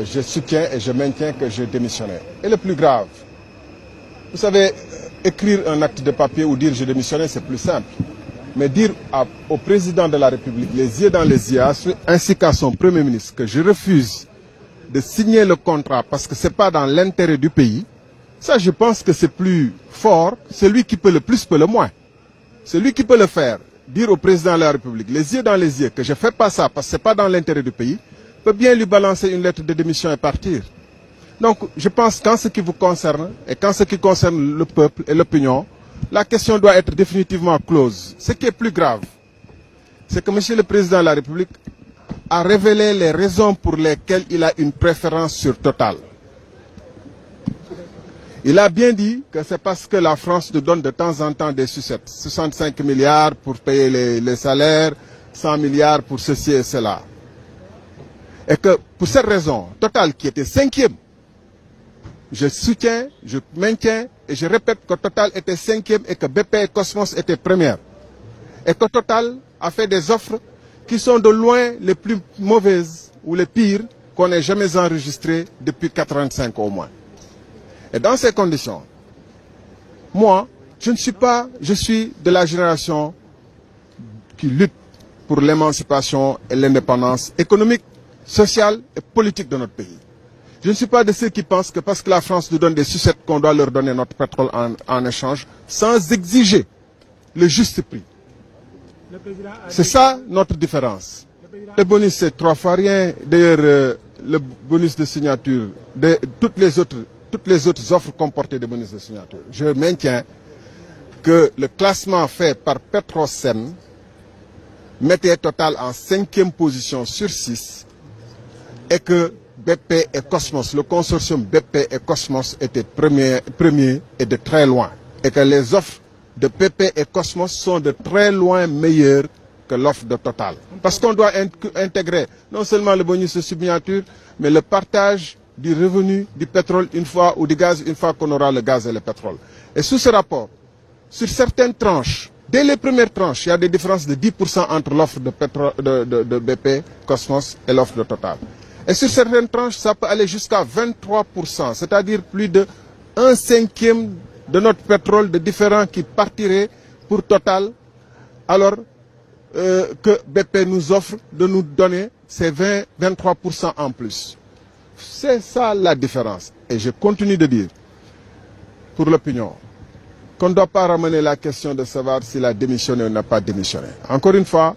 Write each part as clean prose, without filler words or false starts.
je soutiens et je maintiens que je démissionnais. Et le plus grave, vous savez, écrire un acte de papier ou dire je démissionnais, c'est plus simple. Mais dire au président de la République, les yeux dans les yeux, ainsi qu'à son Premier ministre, que je refuse de signer le contrat parce que ce n'est pas dans l'intérêt du pays, ça je pense que c'est plus fort. Celui qui peut le plus peut le moins. Celui qui peut le faire, dire au président de la République, les yeux dans les yeux, que je ne fais pas ça parce que ce n'est pas dans l'intérêt du pays, peut bien lui balancer une lettre de démission et partir. Donc je pense qu'en ce qui vous concerne et qu'en ce qui concerne le peuple et l'opinion, la question doit être définitivement close. Ce qui est plus grave, c'est que M. le Président de la République a révélé les raisons pour lesquelles il a une préférence sur Total. Il a bien dit que c'est parce que la France nous donne de temps en temps des sucettes. 65 milliards pour payer les salaires, 100 milliards pour ceci et cela. Et que pour cette raison, Total qui était 5e, je soutiens, je maintiens et je répète que Total était 5e et que BP et Cosmos étaient premières. Et que Total a fait des offres qui sont de loin les plus mauvaises ou les pires qu'on ait jamais enregistrées depuis 1985 au moins. Et dans ces conditions, moi, je suis de la génération qui lutte pour l'émancipation et l'indépendance économique, sociale et politique de notre pays. Je ne suis pas de ceux qui pensent que parce que la France nous donne des sucettes qu'on doit leur donner notre pétrole en échange, sans exiger le juste prix. C'est ça notre différence. Le bonus, c'est 3 fois rien. D'ailleurs, le bonus de signature, toutes les autres offres comportaient des bonus de signature. Je maintiens que le classement fait par Petrosen mettait Total en 5e position sur 6 et que BP et Cosmos, le consortium BP et Cosmos était premier et de très loin. Et que les offres de BP et Cosmos sont de très loin meilleures que l'offre de Total. Parce qu'on doit intégrer non seulement le bonus de signature, mais le partage du revenu du pétrole une fois ou du gaz une fois qu'on aura le gaz et le pétrole. Et sous ce rapport, sur certaines tranches, dès les premières tranches, il y a des différences de 10% entre l'offre de BP, Cosmos et l'offre de Total. Et sur certaines tranches, ça peut aller jusqu'à 23%, c'est-à-dire plus de 1/5 de notre pétrole de différents qui partirait pour Total, alors que BP nous offre de nous donner ces 23% en plus. C'est ça la différence. Et je continue de dire, pour l'opinion, qu'on ne doit pas ramener la question de savoir s'il a démissionné ou n'a pas démissionné. Encore une fois,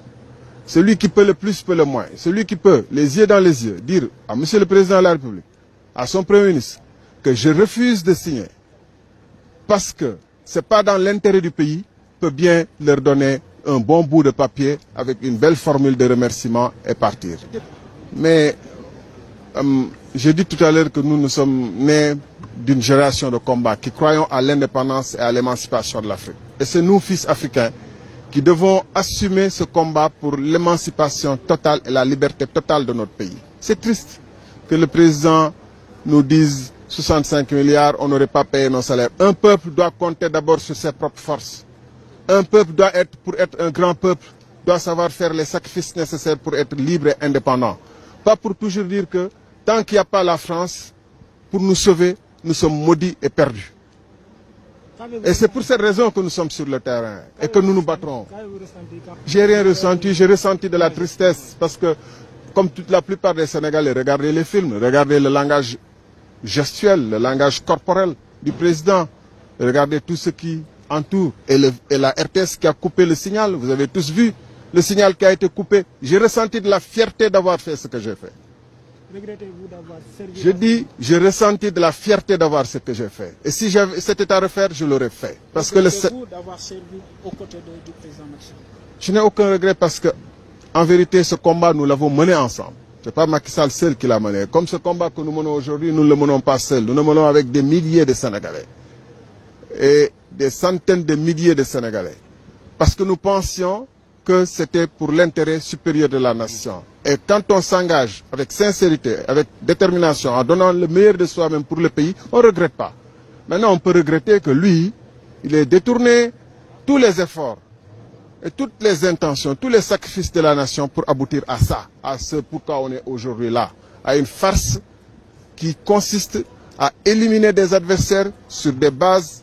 celui qui peut le plus peut le moins. Celui qui peut, les yeux dans les yeux, dire à M. le Président de la République, à son Premier ministre, que je refuse de signer parce que ce n'est pas dans l'intérêt du pays, peut bien leur donner un bon bout de papier avec une belle formule de remerciement et partir. Mais j'ai dit tout à l'heure que nous sommes nés d'une génération de combat qui croyons à l'indépendance et à l'émancipation de l'Afrique. Et c'est nous, fils africains, qui devons assumer ce combat pour l'émancipation totale et la liberté totale de notre pays. C'est triste que le président nous dise 65 milliards, on n'aurait pas payé nos salaires. Un peuple doit compter d'abord sur ses propres forces. Un peuple doit pour être un grand peuple, doit savoir faire les sacrifices nécessaires pour être libre et indépendant. Pas pour toujours dire que tant qu'il n'y a pas la France, pour nous sauver, nous sommes maudits et perdus. Et c'est pour cette raison que nous sommes sur le terrain et que nous nous battrons. J'ai rien ressenti, j'ai ressenti de la tristesse parce que, comme toute la plupart des Sénégalais, regardez les films, regardez le langage gestuel, le langage corporel du président, regardez tout ce qui entoure et la RTS qui a coupé le signal, vous avez tous vu le signal qui a été coupé. J'ai ressenti de la fierté d'avoir fait ce que j'ai fait. Regrettez-vous d'avoir servi? Je dis, j'ai ressenti de la fierté d'avoir ce que j'ai fait. Et si c'était à refaire, je l'aurais fait. Parce que regrettez-vous d'avoir servi aux côtés du président Macky Sall? Je n'ai aucun regret parce que, en vérité, ce combat, nous l'avons mené ensemble. Ce n'est pas Macky Sall seul qui l'a mené. Comme ce combat que nous menons aujourd'hui, nous ne le menons pas seul. Nous le menons avec des milliers de Sénégalais. Et des centaines de milliers de Sénégalais. Parce que nous pensions que c'était pour l'intérêt supérieur de la nation. Et quand on s'engage avec sincérité, avec détermination, en donnant le meilleur de soi-même pour le pays, on ne regrette pas. Maintenant, on peut regretter que lui, il ait détourné tous les efforts et toutes les intentions, tous les sacrifices de la nation pour aboutir à ça, à ce pourquoi on est aujourd'hui là, à une farce qui consiste à éliminer des adversaires sur des bases